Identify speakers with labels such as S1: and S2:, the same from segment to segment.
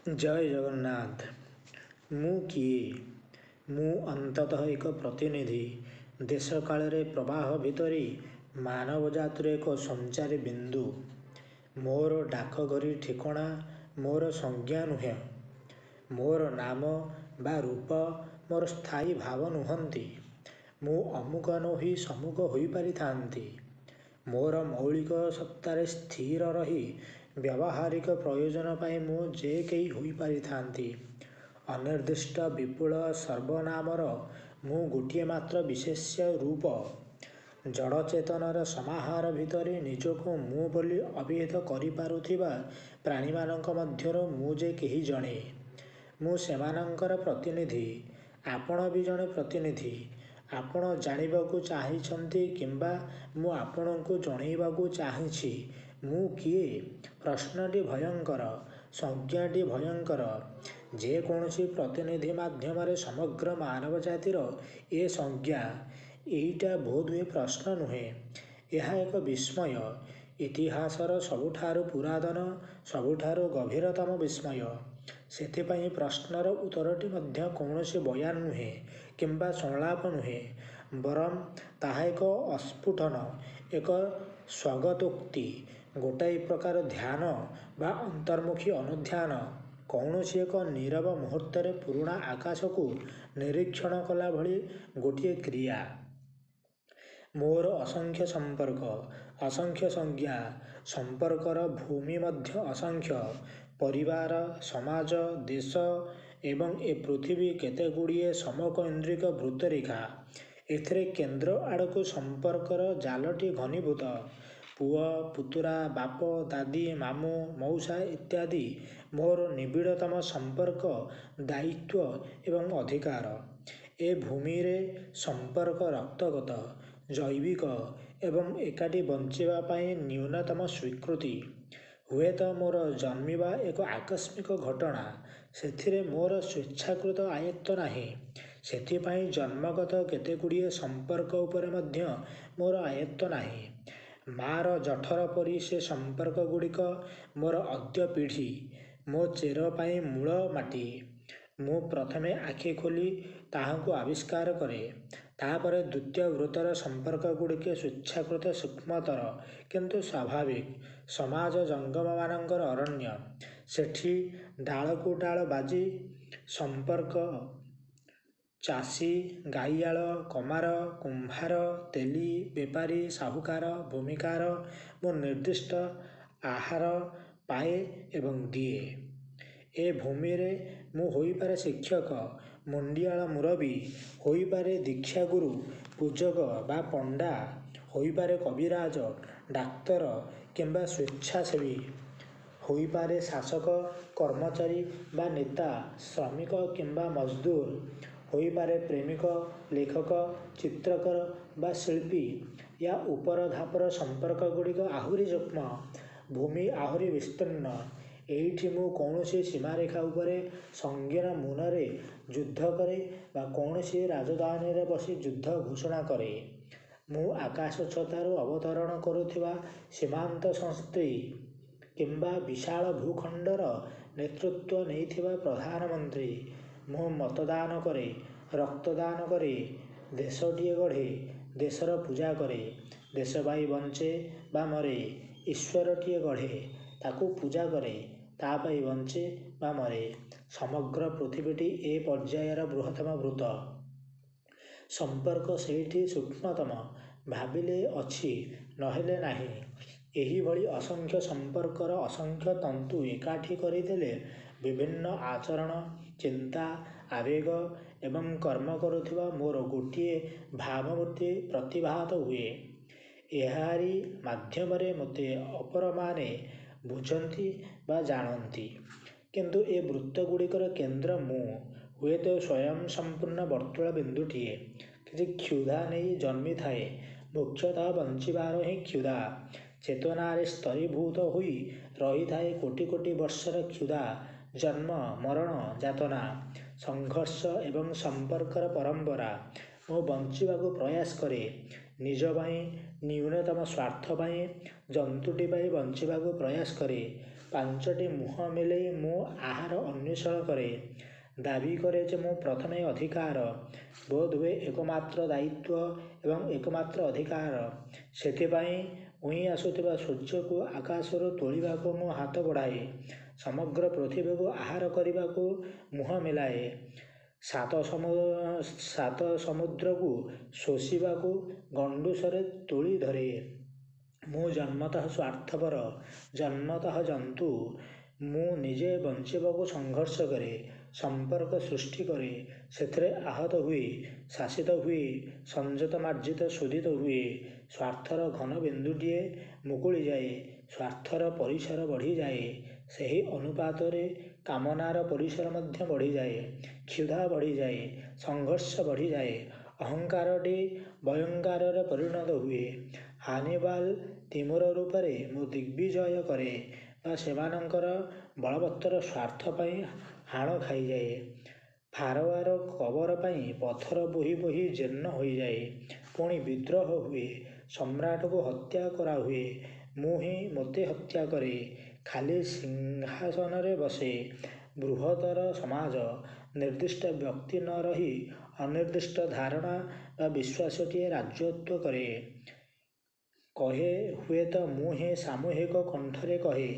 S1: जय जगन्नाथ। ମୁଁ କିଏ? ମୁଁ ଅନ୍ତତଃ ଏକ ପ୍ରତିନିଧି। ଦେଶ କାଳରେ ପ୍ରବାହ ଭିତରେ ମାନବ ଜାତିର ଏକ ସଞ୍ଚାରୀ ବିନ୍ଦୁ। ମୋର ଡାକଘରି ଠିକଣା ମୋର ସଂଜ୍ଞା ନୁହେଁ। ମୋର ନାମ ବା ରୂପ ମୋର ସ୍ଥାୟୀ ଭାବ ନୁହନ୍ତି। ମୁଁ ଅମୁକ ନୋହି ସମୁକ ହୋଇପାରିଥାନ୍ତି। ମୋର ମୌଳିକ ସତ୍ତାରେ ସ୍ଥିର ରହି ବ୍ୟବହାରିକ ପ୍ରୟୋଜନ ପାଇଁ ମୁଁ ଯେ କେହି ହୋଇପାରିଥାନ୍ତି। ଅନିର୍ଦ୍ଦିଷ୍ଟ ବିପୁଳ ସର୍ବନାମର ମୁଁ ଗୋଟିଏ ମାତ୍ର ବିଶେଷ୍ୟ ରୂପ। ଜଡ଼ଚେତନର ସମାହାର ଭିତରେ ନିଜକୁ ମୁଁ ବୋଲି ଅଭିହିତ କରିପାରୁଥିବା ପ୍ରାଣୀମାନଙ୍କ ମଧ୍ୟରୁ ମୁଁ ଯେ କେହି ଜଣେ। ମୁଁ ସେମାନଙ୍କର ପ୍ରତିନିଧି। ଆପଣ ବି ଜଣେ ପ୍ରତିନିଧି। ଆପଣ ଜାଣିବାକୁ ଚାହିଁଛନ୍ତି କିମ୍ବା ମୁଁ ଆପଣଙ୍କୁ ଜଣାଇବାକୁ ଚାହିଁଛି ମୁଁ କିଏ? ପ୍ରଶ୍ନଟି ଭୟଙ୍କର, ସଂଜ୍ଞାଟି ଭୟଙ୍କର। ଯେକୌଣସି ପ୍ରତିନିଧି ମାଧ୍ୟମରେ ସମଗ୍ର ମାନବ ଜାତିର ଏ ସଂଜ୍ଞା। ଏଇଟା ବୋଧହୁଏ ପ୍ରଶ୍ନ ନୁହେଁ, ଏହା ଏକ ବିସ୍ମୟ। ଇତିହାସର ସବୁଠାରୁ ପୁରାତନ, ସବୁଠାରୁ ଗଭୀରତମ ବିସ୍ମୟ। ସେଥିପାଇଁ ପ୍ରଶ୍ନର ଉତ୍ତରଟି ମଧ୍ୟ କୌଣସି ବୟାନ ନୁହେଁ କିମ୍ବା ସଂଳାପ ନୁହେଁ, ବରଂ ତାହା ଏକ ଅସ୍ଫୁଟନ, ଏକ ସ୍ୱଗତୋକ୍ତି, ଗୋଟାଏ ପ୍ରକାର ଧ୍ୟାନ ବା ଅନ୍ତର୍ମୁଖୀ ଅନୁଧ୍ୟାନ। କୌଣସି ଏକ ନୀରବ ମୁହୂର୍ତ୍ତରେ ପୁରୁଣା ଆକାଶକୁ ନିରୀକ୍ଷଣ କଲା ଭଳି ଗୋଟିଏ କ୍ରିୟା। ମୋର ଅସଂଖ୍ୟ ସମ୍ପର୍କ, ଅସଂଖ୍ୟ ସଂଜ୍ଞା। ସମ୍ପର୍କର ଭୂମି ମଧ୍ୟ ଅସଂଖ୍ୟ। ପରିବାର, ସମାଜ, ଦେଶ ଏବଂ ଏ ପୃଥିବୀ କେତେଗୁଡ଼ିଏ ସମକୈନ୍ଦ୍ରିକ ବୃତ୍ତରେଖା। ଏଥିରେ କେନ୍ଦ୍ର ଆଡ଼କୁ ସମ୍ପର୍କର ଜାଲଟି ଘନୀଭୂତ। ପୁଅ, ପୁତୁରା, ବାପ, ଦାଦି, ମାମୁଁ, ମଉସା ଇତ୍ୟାଦି ମୋର ନିବିଡ଼ତମ ସମ୍ପର୍କ, ଦାୟିତ୍ୱ ଏବଂ ଅଧିକାର। ଏ ଭୂମିରେ ସମ୍ପର୍କ ରକ୍ତଗତ, ଜୈବିକ ଏବଂ ଏକାଠି ବଞ୍ଚିବା ପାଇଁ ନ୍ୟୁନତମ ସ୍ୱୀକୃତି। ହୁଏତ ମୋର ଜନ୍ମିବା ଏକ ଆକସ୍ମିକ ଘଟଣା, ସେଥିରେ ମୋର ସ୍ୱେଚ୍ଛାକୃତ ଆୟତ୍ତ ନାହିଁ। ସେଥିପାଇଁ ଜନ୍ମଗତ କେତେଗୁଡ଼ିଏ ସମ୍ପର୍କ ଉପରେ ମଧ୍ୟ ମୋର ଆୟତ୍ତ ନାହିଁ। ମା'ର ଜଠର ପରି ସେ ସମ୍ପର୍କଗୁଡ଼ିକ ମୋର ଅଦ୍ୟ ପିଢ଼ି, ମୋ ଚେର ପାଇଁ ମୂଳ ମାଟି। ମୁଁ ପ୍ରଥମେ ଆଖି ଖୋଲି ତାହାଙ୍କୁ ଆବିଷ୍କାର କରେ। ତାପରେ ଦ୍ୱିତୀୟ ବୃତ୍ତର ସମ୍ପର୍କଗୁଡ଼ିକ ସ୍ୱେଚ୍ଛାକୃତ, ସୂକ୍ଷ୍ମତର କିନ୍ତୁ ସ୍ୱାଭାବିକ। ସମାଜ ଜଙ୍ଗମମାନଙ୍କର ଅରଣ୍ୟ। ସେଠି ଡାଳକୁ ଡାଳ ବାଜି ସମ୍ପର୍କ। ଚାଷୀ, ଗାଈଆଳ, କମାର, କୁମ୍ଭାର, ତେଲି, ବେପାରୀ, ସାହୁକାର, ଭୂମିକାର ମୁଁ ନିର୍ଦ୍ଦିଷ୍ଟ ଆହାର ପାଏ ଏବଂ ଦିଏ। ଏ ଭୂମିରେ ମୁଁ ହୋଇପାରେ ଶିକ୍ଷକ, ମୁଣ୍ଡିଆଳ ମୁରବୀ, ହୋଇପାରେ ଦୀକ୍ଷାଗୁରୁ, ପୂଜକ ବା ପଣ୍ଡା, ହୋଇପାରେ କବିରାଜ, ଡାକ୍ତର କିମ୍ବା ସ୍ୱେଚ୍ଛାସେବୀ, ହୋଇପାରେ ଶାସକ, କର୍ମଚାରୀ ବା ନେତା, ଶ୍ରମିକ କିମ୍ବା ମଜଦୁର, ହୋଇପାରେ ପ୍ରେମିକ, ଲେଖକ, ଚିତ୍ରକର ବା ଶିଳ୍ପୀ। ୟା ଉପର ଧାପର ସମ୍ପର୍କଗୁଡ଼ିକ ଆହୁରି ସୂକ୍ଷ୍ମ, ଭୂମି ଆହୁରି ବିସ୍ତୀର୍ଣ୍ଣ। ଏଇଠି ମୁଁ କୌଣସି ସୀମାରେଖା ଉପରେ ସଙ୍ଗୀନ ମୁନରେ ଯୁଦ୍ଧ କରେ ବା କୌଣସି ରାଜଧାନୀରେ ବସି ଯୁଦ୍ଧ ଘୋଷଣା କରେ। ମୁଁ ଆକାଶଛତାରୁ ଅବତରଣ କରୁଥିବା ସୀମାନ୍ତ ସଂସ୍ଥୀ କିମ୍ବା ବିଶାଳ ଭୂଖଣ୍ଡର ନେତୃତ୍ୱ ନେଇଥିବା ପ୍ରଧାନମନ୍ତ୍ରୀ। ମୁଁ ମତଦାନ କରେ, ରକ୍ତଦାନ କରେ, ଦେଶଟିଏ ଗଢ଼େ, ଦେଶର ପୂଜା କରେ। ଦେଶ ପାଇଁ ବଞ୍ଚେ ବା ମରେ। ଈଶ୍ୱରଟିଏ ଗଢ଼େ, ତାକୁ ପୂଜା କରେ, ତା ପାଇଁ ବଞ୍ଚେ ବା ମରେ। ସମଗ୍ର ପୃଥିବୀଟି ଏ ପର୍ଯ୍ୟାୟର ବୃହତ୍ତମ ବୃତ୍ତ। ସମ୍ପର୍କ ସେଇଠି ସୂକ୍ଷ୍ମତମ। ଭାବିଲେ ଅଛି, ନହେଲେ ନାହିଁ। ଏହିଭଳି ଅସଂଖ୍ୟ ସମ୍ପର୍କର ଅସଂଖ୍ୟ ତନ୍ତୁ ଏକାଠି କରିଦେଲେ ବିଭିନ୍ନ ଆଚରଣ, ଚିନ୍ତା, ଆବେଗ ଏବଂ କର୍ମ କରୁଥିବା ମୋର ଗୋଟିଏ ଭାବମୂର୍ତ୍ତି ପ୍ରତିଭାତ ହୁଏ। ଏହାରି ମାଧ୍ୟମରେ ମୋତେ ଅପରମାନେ ବୁଝନ୍ତି ବା ଜାଣନ୍ତି। କିନ୍ତୁ ଏ ବୃତ୍ତଗୁଡ଼ିକର କେନ୍ଦ୍ର ମୁଁ, ହୁଏତ ସ୍ୱୟଂ ସମ୍ପୂର୍ଣ୍ଣ ବର୍ତ୍ତୁଳ ବିନ୍ଦୁଟିଏ। କିଛି କ୍ଷୁଧା ନେଇ ଜନ୍ମିଥାଏ, ମୁଖ୍ୟତଃ ବଞ୍ଚିବାର ହିଁ କ୍ଷୁଧା। ଚେତନାରେ ସ୍ତରୀଭୂତ ହୋଇ ରହିଥାଏ କୋଟି କୋଟି ବର୍ଷର କ୍ଷୁଧା। ଜନ୍ମ, ମରଣ, ଯାତନା, ସଂଘର୍ଷ ଏବଂ ସମ୍ପର୍କର ପରମ୍ପରା। ମୁଁ ବଞ୍ଚିବାକୁ ପ୍ରୟାସ କରେ, ନିଜ ପାଇଁ, ନ୍ୟୁନତମ ସ୍ୱାର୍ଥ ପାଇଁ, ଜନ୍ତୁଟି ପାଇଁ ବଞ୍ଚିବାକୁ ପ୍ରୟାସ କରେ। ପାଞ୍ଚଟି ମୁହଁ ମିଳେଇ ମୁଁ ଆହାର ଅନ୍ୱେଷଣ କରେ। ଦାବୀ କରେ ଯେ ମୁଁ ପ୍ରଥମେ ଅଧିକାର, ବୋଧହୁଏ ଏକମାତ୍ର ଦାୟିତ୍ୱ ଏବଂ ଏକମାତ୍ର ଅଧିକାର। ସେଥିପାଇଁ ଉଇଁ ଆସୁଥିବା ସୂର୍ଯ୍ୟକୁ ଆକାଶରୁ ତୋଳିବାକୁ ମୁଁ ହାତ ବଢ଼ାଏ। ସମଗ୍ର ପୃଥିବୀକୁ ଆହାର କରିବାକୁ ମୁହଁ ମେଲାଏ। ସାତ ସମୁଦ୍ରକୁ ଶୋଷିବାକୁ ଗଣ୍ଡୁଷରେ ତୋଳି ଧରେ। ମୁଁ ଜନ୍ମତଃ ସ୍ୱାର୍ଥପର, ଜନ୍ମତଃ ଜନ୍ତୁ। ମୁଁ ନିଜେ ବଞ୍ଚିବାକୁ ସଂଘର୍ଷ କରେ, ସମ୍ପର୍କ ସୃଷ୍ଟି କରେ, ସେଥିରେ ଆହତ ହୁଏ, ଶାସିତ ହୁଏ, ସଂଯତ ମାର୍ଜିତ ଶୋଧିତ ହୁଏ। ସ୍ୱାର୍ଥର ଘନ ବିନ୍ଦୁଟିଏ ମୁକୁଳିଯାଏ, ସ୍ୱାର୍ଥର ପରିସର ବଢ଼ିଯାଏ। ସେହି ଅନୁପାତରେ କାମନାର ପରିସର ମଧ୍ୟ ବଢ଼ିଯାଏ, କ୍ଷୁଧା ବଢ଼ିଯାଏ, ସଂଘର୍ଷ ବଢ଼ିଯାଏ। ଅହଙ୍କାରଟି ଭୟଙ୍କାରରେ ପରିଣତ ହୁଏ। ହାନିବାଲ ତିମୁର ରୂପରେ ମୁଁ ଦିଗ୍ବିଜୟ କରେ ବା ସେମାନଙ୍କର ବଳବତ୍ତର ସ୍ୱାର୍ଥ ପାଇଁ ହାଣ ଖାଇଯାଏ। ଫାରୋଆର କବର ପାଇଁ ପଥର ବୋହି ବୋହି ଜୀର୍ଣ୍ଣ ହୋଇଯାଏ। ପୁଣି ବିଦ୍ରୋହ ହୁଏ, ସମ୍ରାଟକୁ ହତ୍ୟା କରାହୁଏ। ମୁଁ ହିଁ ମୋତେ ହତ୍ୟା କରେ, ଖାଲି ସିଂହାସନରେ ବସେ। ବୃହତ୍ତର ସମାଜ, ନିର୍ଦ୍ଦିଷ୍ଟ ବ୍ୟକ୍ତି ନ ରହି ଅନିର୍ଦ୍ଦିଷ୍ଟ ଧାରଣା ବା ବିଶ୍ୱାସଟିଏ ରାଜତ୍ୱ କରେ। କହେ, ହୁଏତ ମୁଁ ହିଁ ସାମୂହିକ କଣ୍ଠରେ କହେ,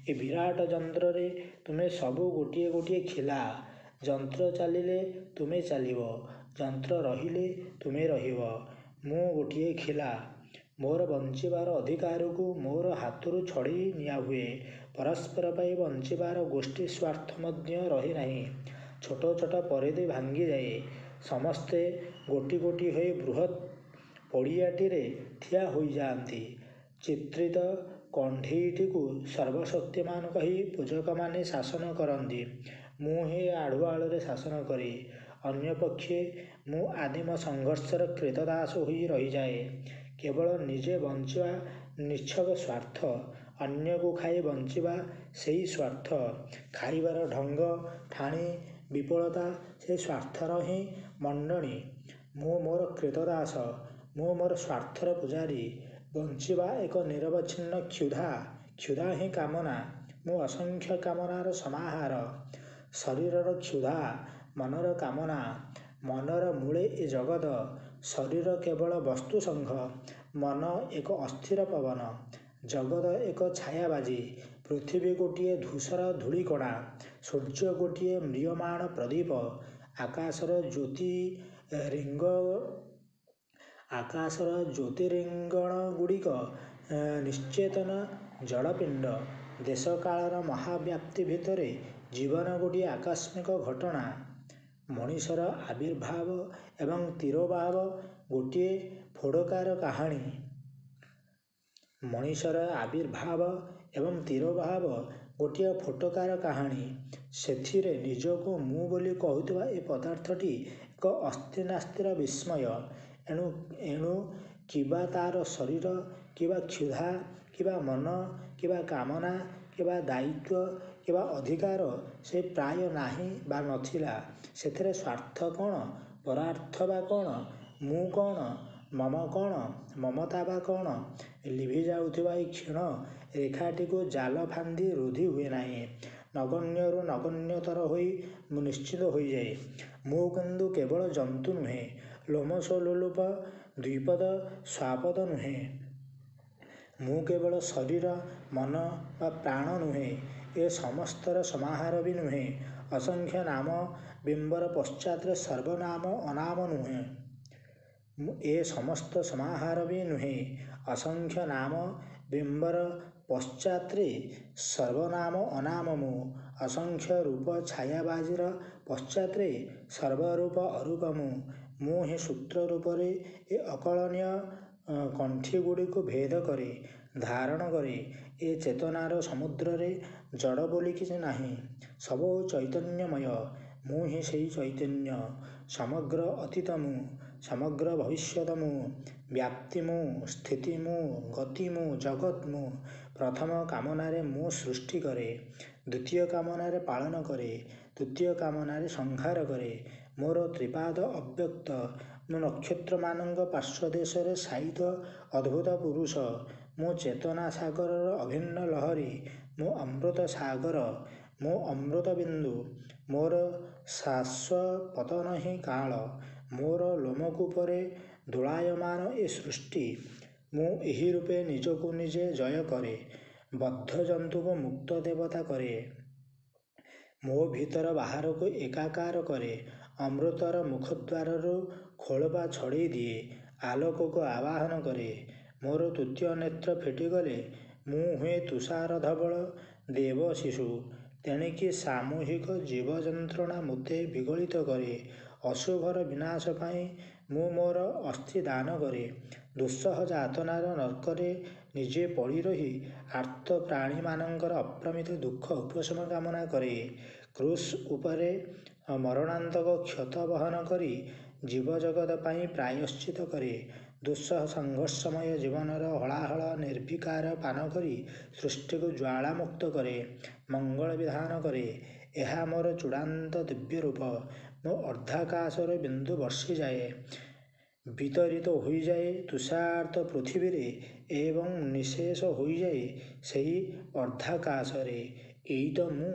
S1: ଏ ବିରାଟ ଯନ୍ତ୍ରରେ ତୁମେ ସବୁ ଗୋଟିଏ ଗୋଟିଏ ଖିଲା। ଯନ୍ତ୍ର ଚାଲିଲେ ତୁମେ ଚାଲିବ, ଯନ୍ତ୍ର ରହିଲେ ତୁମେ ରହିବ। ମୁଁ ଗୋଟିଏ ଖିଲା। ମୋର ବଞ୍ଚିବାର ଅଧିକାରକୁ ମୋର ହାତରୁ ଛଡ଼େଇ ନିଆହୁଏ। ପରସ୍ପର ପାଇଁ ବଞ୍ଚିବାର ଗୋଷ୍ଠୀ ସ୍ୱାର୍ଥ ମଧ୍ୟ ରହେ ନାହିଁ। ଛୋଟ ଛୋଟ ପରିଧି ଭାଙ୍ଗିଯାଏ। ସମସ୍ତେ ଗୋଟି ଗୋଟି ହୋଇ ବୃହତ୍ ପଡ଼ିଆଟିରେ ଠିଆ ହୋଇଯାଆନ୍ତି। ଚିତ୍ରିତ କଣ୍ଢେଇଟିକୁ ସର୍ବଶକ୍ତିମାନ କହି ପୂଜକମାନେ ଶାସନ କରନ୍ତି। ମୁଁ ହିଁ ଆଢ଼ୁଆଳରେ ଶାସନ କରେ। ଅନ୍ୟପକ୍ଷେ ମୁଁ ଆଦିମ ସଂଘର୍ଷର କ୍ରୀତଦାସ ହୋଇ ରହିଯାଏ। କେବଳ ନିଜେ ବଞ୍ଚିବା ନିଛକ ସ୍ୱାର୍ଥ, ଅନ୍ୟକୁ ଖାଇ ବଞ୍ଚିବା ସେଇ ସ୍ୱାର୍ଥ। ଖାଇବାର ଢଙ୍ଗ, ଠାଣି, ବିପୁଳତା ସେହି ସ୍ୱାର୍ଥର ହିଁ ମଣ୍ଡଣି। ମୁଁ ମୋର କ୍ରୀତଦାସ, ମୁଁ ମୋର ସ୍ୱାର୍ଥର ପୂଜାରୀ। ବଞ୍ଚିବା ଏକ ନିରବଚ୍ଛିନ୍ନ କ୍ଷୁଧା, କ୍ଷୁଧା ହିଁ କାମନା। ମୁଁ ଅସଂଖ୍ୟ କାମନାର ସମାହାର। ଶରୀରର କ୍ଷୁଧା, ମନର କାମନା। ମନର ମୂଳେ ଏ ଜଗତ। ଶରୀର କେବଳ ବସ୍ତୁ ସଂଘ। ମନ ଏକ ଅସ୍ଥିର ପବନ। ଜଗତ ଏକ ଛାୟାବାଜି। ପୃଥିବୀ ଗୋଟିଏ ଧୂସର ଧୂଳିକଣା। ସୂର୍ଯ୍ୟ ଗୋଟିଏ ମ୍ରିୟମାଣ ପ୍ରଦୀପ। ଆକାଶର ଜ୍ୟୋତିରିଙ୍ଗଣଗୁଡ଼ିକ ନିଶ୍ଚେତନ ଜଡ଼ପିଣ୍ଡ। ଦେଶକାଳର ମହାବ୍ୟାପ୍ତି ଭିତରେ ଜୀବନ ଗୋଟିଏ ଆକସ୍ମିକ ଘଟଣା। ମଣିଷର ଆବିର୍ଭାବ ଏବଂ ତିରୋଭାବ ଗୋଟିଏ ଫୋଡ଼କାର କାହାଣୀ। ମଣିଷର ଆବିର୍ଭାବ ଏବଂ ତିରୋଭାବ ଗୋଟିଏ ଫୋଟକାର କାହାଣୀ। ସେଥିରେ ନିଜକୁ ମୁଁ ବୋଲି କହୁଥିବା ଏ ପଦାର୍ଥଟି ଏକ ଅସ୍ତି ନାସ୍ତିର ବିସ୍ମୟ। ଏଣୁ କିବା ତା'ର ଶରୀର, କିବା କ୍ଷୁଧା, କିବା ମନ, କିବା କାମନା, କିବା ଦାୟିତ୍ୱ, କିବା ଅଧିକାର ସେ ପ୍ରାୟ ନାହିଁ ବା ନଥିଲା। ସେଥିରେ ସ୍ୱାର୍ଥ କ'ଣ, ପରାର୍ଥ ବା କ'ଣ, ମୁଁ କ'ଣ, ମମ କ'ଣ, ମମତା ବା କ'ଣ? ଲିଭିଯାଉଥିବା ଏହି କ୍ଷୀଣ ରେଖାଟିକୁ ଜାଲ ଫାନ୍ଦି ରୁନ୍ଧି ହୁଏ ନାହିଁ। ନଗଣ୍ୟରୁ ନଗଣ୍ୟତର ହୋଇ ମୁଁ ନିଶ୍ଚିତ ହୋଇଯାଏ। ମୁଁ କିନ୍ତୁ କେବଳ ଜନ୍ତୁ ନୁହେଁ, ଲୋମଶୋଲୋପ ଦ୍ୱିପଦ ଶ୍ୱାପଦ ନୁହେଁ। ମୁଁ କେବଳ ଶରୀର, ମନ ବା ପ୍ରାଣ ନୁହେଁ। ଏ ସମସ୍ତର ସମାହାର ବି ନୁହେଁ। ଅସଂଖ୍ୟ ନାମ ବିମ୍ବର ପଶ୍ଚାତରେ ସର୍ବନାମ ଅନାମ ନୁହେଁ। ଏ ସମସ୍ତ ସମାହାର ବି ନୁହେଁ। ଅସଂଖ୍ୟ ନାମ ବିମ୍ବର ପଶ୍ଚାତ୍ରେ ସର୍ବନାମ ଅନାମ ମୁଁ। ଅସଂଖ୍ୟ ରୂପ ଛାୟାବାଜିର ପଶ୍ଚାତ୍ରେ ସର୍ବରୂପ ଅରୂପ ମୁଁ। ମୁଁ ହିଁ ସୂତ୍ର ରୂପରେ ଏ ଅକଳନୀୟ କଣ୍ଠିଗୁଡ଼ିକୁ ଭେଦ କରେ, ଧାରଣ କରେ। ଏ ଚେତନାର ସମୁଦ୍ରରେ ଜଡ଼ ବୋଲି କିଛି ନାହିଁ। ସବୁ ଚୈତନ୍ୟମୟ। ମୁଁ ହିଁ ସେହି ଚୈତନ୍ୟ। ସମଗ୍ର ଅତୀତ ମୁଁ, ସମଗ୍ର ଭବିଷ୍ୟତ ମୁଁ। ବ୍ୟାପ୍ତି ମୁଁ, ସ୍ଥିତି ମୁଁ, ଗତି ମୁଁ, ଜଗତ୍ ମୁଁ। ପ୍ରଥମ କାମନାରେ ମୁଁ ସୃଷ୍ଟି କରେ, ଦ୍ୱିତୀୟ କାମନାରେ ପାଳନ କରେ, ତୃତୀୟ କାମନାରେ ସଂହାର କରେ। ମୋର ତ୍ରିପାଦ ଅବ୍ୟକ୍ତ। ମୁଁ ନକ୍ଷତ୍ରମାନଙ୍କ ପାର୍ଶ୍ୱଦେଶରେ ଶାୟିତ ଅଦ୍ଭୁତ ପୁରୁଷ। ମୁଁ ଚେତନା ସାଗରର ଅଭିନ୍ନ ଲହରୀ। ମୁଁ ଅମୃତ ସାଗର, ମୁଁ ଅମୃତ ବିନ୍ଦୁ, ମୋର ଶାଶ୍ୱପତନ ହିଁ କାଳ, ମୋର ଲୋମକୂପରେ ଦୋଳାୟମାନ ଏ ସୃଷ୍ଟି। ମୁଁ ଏହି ରୂପେ ନିଜକୁ ନିଜେ ଜୟ କରେ, ବଦ୍ଧ ଜନ୍ତୁକୁ ମୁକ୍ତ ଦେବତା କରେ। ମୋ ଭିତର ବାହାରକୁ ଏକାକାର କରେ, ଅମୃତର ମୁଖଦ୍ୱାରରୁ ଖୋଳପା ଛଡ଼େଇ ଦିଏ, ଆଲୋକକୁ ଆବାହନ କରେ। ମୋର ତୃତୀୟ ନେତ୍ର ଫିଟିଗଲେ ମୁଁ ହୁଏ ତୁଷାର ଧବଳ ଦେବଶିଶୁ। ତେଣିକି ସାମୂହିକ ଜୀବଯନ୍ତ୍ରଣା ମୋତେ ବିଗଳିତ କରେ। ଅଶୁଭର ବିନାଶ ପାଇଁ ମୁଁ ମୋର ଅସ୍ଥି ଦାନ କରେ। ଦୁଃସହ ଯାତନାର ନର୍କରେ ନିଜେ ପଡ଼ି ରହି ଆର୍ତ୍ତ ପ୍ରାଣୀମାନଙ୍କର ଅପ୍ରମିତ ଦୁଃଖ ଉପଶମ କାମନା କରେ। କ୍ରୁଶ ଉପରେ ମରଣାନ୍ତକ କ୍ଷତ ବହନ କରି ଜୀବଜଗତ ପାଇଁ ପ୍ରାୟଶ୍ଚିତ କରେ। ଦୁଃସହ ସଂଘର୍ଷମୟ ଜୀବନର ହଳାହଳ ନିର୍ବିକାର ପାନ କରି ସୃଷ୍ଟିକୁ ଜ୍ୱାଳାମୁକ୍ତ କରେ, ମଙ୍ଗଳ ବିଧାନ କରେ। ଏହା ମୋର ଚୂଡ଼ାନ୍ତ ଦିବ୍ୟ ରୂପ। ମୁଁ ଅର୍ଦ୍ଧାକାଶରୁ ବିନ୍ଦୁ ବର୍ଷିଯାଏ, ବିତରିତ ହୋଇଯାଏ ତୁଷାର୍ତ୍ତ ପୃଥିବୀରେ ଏବଂ ନିଃଶେଷ ହୋଇଯାଏ ସେହି ଅର୍ଦ୍ଧାକାଶରେ। ଏଇ ତ ମୁଁ।